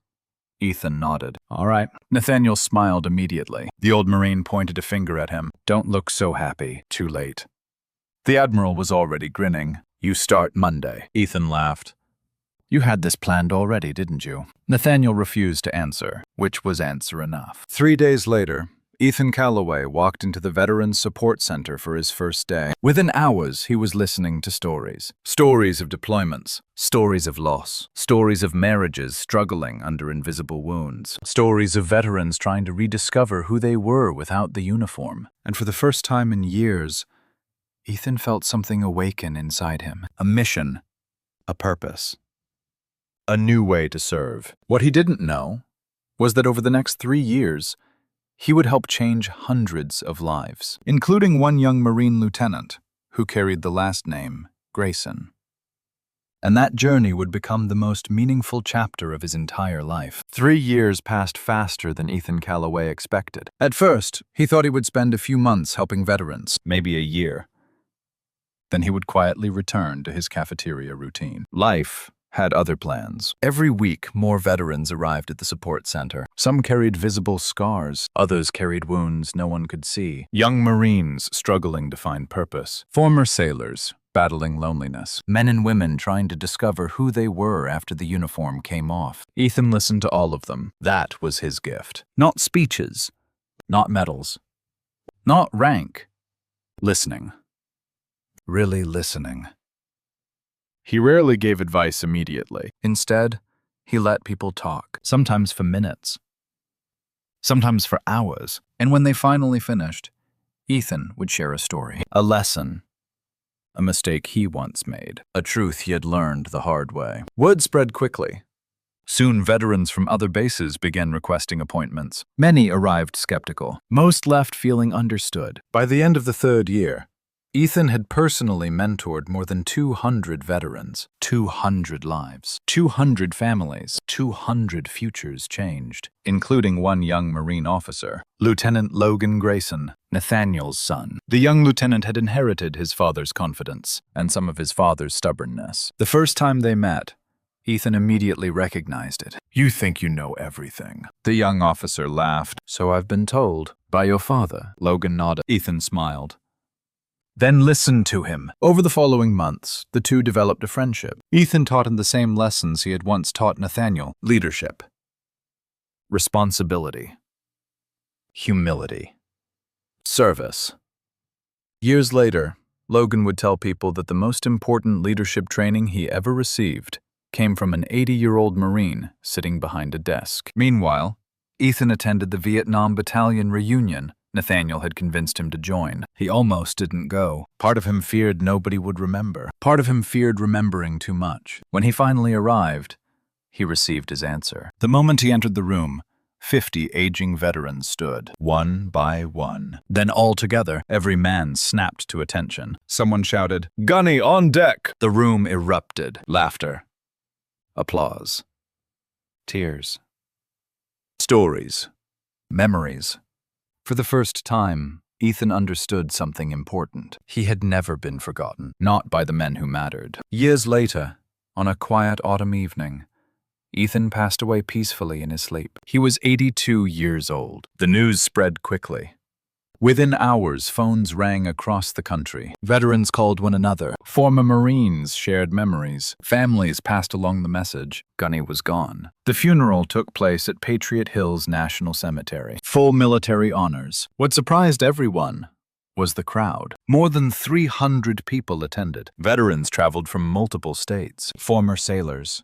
Ethan nodded. All right. Nathaniel smiled immediately. The old Marine pointed a finger at him. Don't look so happy. Too late. The Admiral was already grinning. You start Monday. Ethan laughed. You had this planned already, didn't you? Nathaniel refused to answer, which was answer enough. 3 days later, Ethan Calloway walked into the Veterans Support Center for his first day. Within hours, he was listening to stories. Stories of deployments, stories of loss, stories of marriages struggling under invisible wounds, stories of veterans trying to rediscover who they were without the uniform. And for the first time in years, Ethan felt something awaken inside him. A mission, a purpose, a new way to serve. What he didn't know was that over the next 3 years, he would help change hundreds of lives, including one young Marine lieutenant who carried the last name Grayson. And that journey would become the most meaningful chapter of his entire life. 3 years passed faster than Ethan Calloway expected. At first, he thought he would spend a few months helping veterans, maybe a year. Then he would quietly return to his cafeteria routine. Life had other plans. Every week, more veterans arrived at the support center. Some carried visible scars, others carried wounds no one could see. Young Marines struggling to find purpose. Former sailors battling loneliness. Men and women trying to discover who they were after the uniform came off. Ethan listened to all of them. That was his gift. Not speeches, not medals, not rank. Listening. Really listening. He rarely gave advice immediately. Instead, he let people talk, sometimes for minutes, sometimes for hours. And when they finally finished, Ethan would share a story, a lesson, a mistake he once made, a truth he had learned the hard way. Word spread quickly. Soon veterans from other bases began requesting appointments. Many arrived skeptical. Most left feeling understood. By the end of the 3rd year, Ethan had personally mentored more than 200 veterans, 200 lives, 200 families, 200 futures changed, including one young Marine officer, Lieutenant Logan Grayson, Nathaniel's son. The young lieutenant had inherited his father's confidence and some of his father's stubbornness. The first time they met, Ethan immediately recognized it. You think you know everything. The young officer laughed. So I've been told. By your father. Logan nodded. Ethan smiled. Then listen to him. Over the following months, the two developed a friendship. Ethan taught him the same lessons he had once taught Nathaniel: leadership, responsibility, humility, service. Years later, Logan would tell people that the most important leadership training he ever received came from an 80-year-old Marine sitting behind a desk. Meanwhile, Ethan attended the Vietnam Battalion reunion, Nathaniel had convinced him to join. He almost didn't go. Part of him feared nobody would remember. Part of him feared remembering too much. When he finally arrived, he received his answer. The moment he entered the room, 50 aging veterans stood, one by one. Then all together, every man snapped to attention. Someone shouted, "Gunny, on deck!" The room erupted. Laughter. Applause. Tears. Stories. Memories. For the first time, Ethan understood something important. He had never been forgotten, not by the men who mattered. Years later, on a quiet autumn evening, Ethan passed away peacefully in his sleep. He was 82 years old. The news spread quickly. Within hours, phones rang across the country. Veterans called one another. Former Marines shared memories. Families passed along the message. Gunny was gone. The funeral took place at Patriot Hills National Cemetery. Full military honors. What surprised everyone was the crowd. More than 300 people attended. Veterans traveled from multiple states. Former sailors,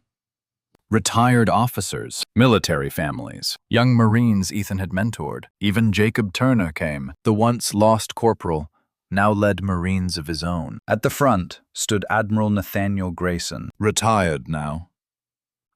retired officers, military families, young Marines Ethan had mentored. Even Jacob Turner came. The once lost corporal now led Marines of his own. At the front stood Admiral Nathaniel Grayson, retired now.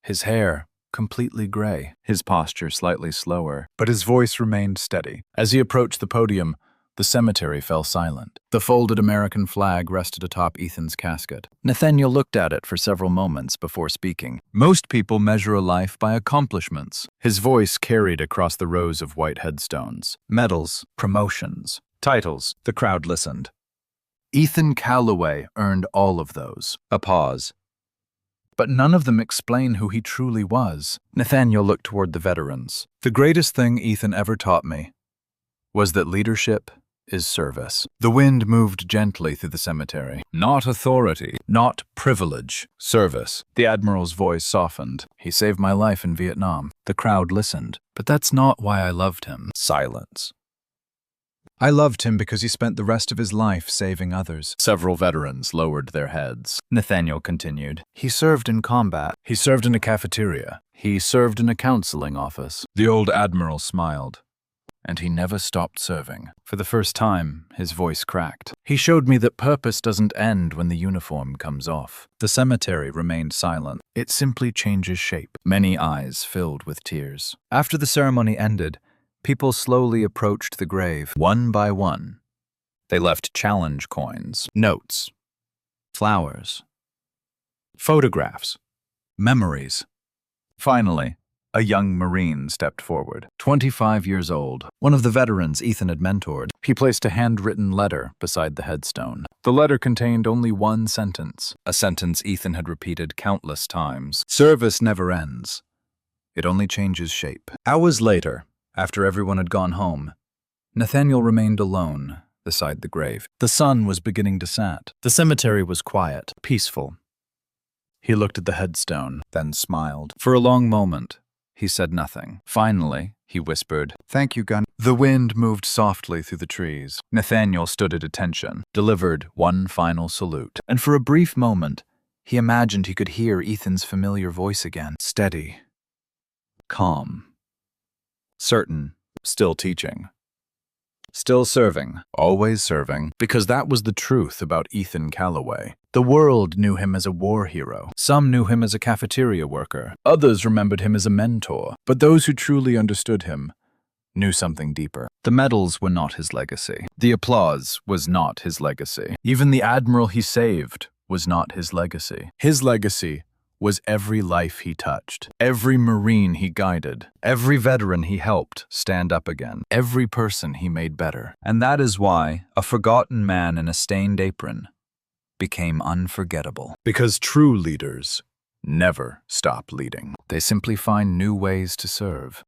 His hair completely gray, his posture slightly slower, but his voice remained steady. As he approached the podium, the cemetery fell silent. The folded American flag rested atop Ethan's casket. Nathaniel looked at it for several moments before speaking. Most people measure a life by accomplishments. His voice carried across the rows of white headstones. Medals, promotions, titles. The crowd listened. Ethan Calloway earned all of those. A pause. But none of them explain who he truly was. Nathaniel looked toward the veterans. The greatest thing Ethan ever taught me was that leadership is service. The wind moved gently through the cemetery. Not authority, not privilege, service. The Admiral's voice softened. He saved my life in Vietnam. The crowd listened. But that's not why I loved him. Silence. I loved him because he spent the rest of his life saving others. Several veterans lowered their heads. Nathaniel continued. He served in combat. He served in a cafeteria. He served in a counseling office. The old Admiral smiled. And he never stopped serving. For the first time, his voice cracked. He showed me that purpose doesn't end when the uniform comes off. The cemetery remained silent. It simply changes shape. Many eyes filled with tears. After the ceremony ended, people slowly approached the grave, one by one. They left challenge coins, notes, flowers, photographs, memories. Finally, a young Marine stepped forward, 25 years old, one of the veterans Ethan had mentored. He placed a handwritten letter beside the headstone. The letter contained only one sentence, a sentence Ethan had repeated countless times. Service never ends. It only changes shape. Hours later, after everyone had gone home, Nathaniel remained alone beside the grave. The sun was beginning to set. The cemetery was quiet, peaceful. He looked at the headstone, then smiled. For a long moment, he said nothing. Finally, he whispered, "Thank you, Gunny." The wind moved softly through the trees. Nathaniel stood at attention, delivered one final salute. And for a brief moment, he imagined he could hear Ethan's familiar voice again. Steady. Calm. Certain. Still teaching. Still serving. Always serving. Because that was the truth about Ethan Calloway. The world knew him as a war hero. Some knew him as a cafeteria worker. Others remembered him as a mentor. But those who truly understood him knew something deeper. The medals were not his legacy. The applause was not his legacy. Even the Admiral he saved was not his legacy. His legacy was every life he touched, every Marine he guided, every veteran he helped stand up again, every person he made better. And that is why a forgotten man in a stained apron became unforgettable. Because true leaders never stop leading. They simply find new ways to serve.